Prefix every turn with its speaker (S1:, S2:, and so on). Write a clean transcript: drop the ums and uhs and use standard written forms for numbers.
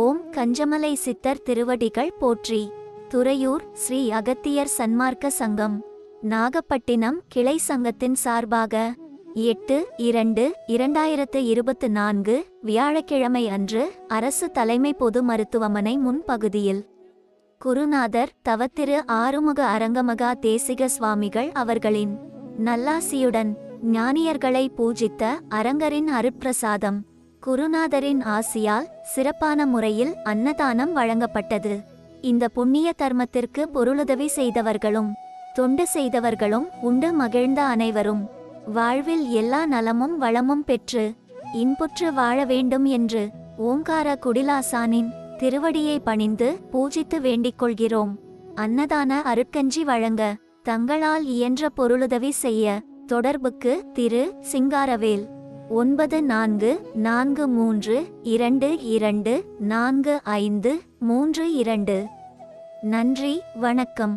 S1: ஓம் கஞ்சமலை சித்தர் திருவடிகள் போற்றி. துறையூர் ஸ்ரீ அகத்தியர் சன்மார்க்க சங்கம் நாகப்பட்டினம் கிளை சங்கத்தின் சார்பாக 8-2-2024 வியாழக்கிழமை அன்று அரசு தலைமை பொது மருத்துவமனை முன்பகுதியில் குருநாதர் தவத்திரு ஆறுமுக அரங்கமகா தேசிக சுவாமிகள் அவர்களின் நல்லாசியுடன் ஞானியர்களை பூஜித்த அரங்கரின் அருட்பிரசாதம் குருநாதரின் ஆசியால் சிறப்பான முறையில் அன்னதானம் வழங்கப்பட்டது. இந்த புண்ணிய தர்மத்திற்கு பொருளுதவி செய்தவர்களும் தொண்டு செய்தவர்களும் உண்டு மகிழ்ந்த அனைவரும் வாழ்வில் எல்லா நலமும் வளமும் பெற்று இன்புற்று வாழ வேண்டும் என்று ஓங்கார குடிலாசானின் திருவடியை பணிந்து பூஜித்து வேண்டிக் கொள்கிறோம். அன்னதான அருட்கஞ்சி வழங்க தங்களால் இயன்ற பொருளுதவி செய்ய தொடர்புக்கு திரு சிங்காரவேல் 9443224532. நன்றி, வணக்கம்.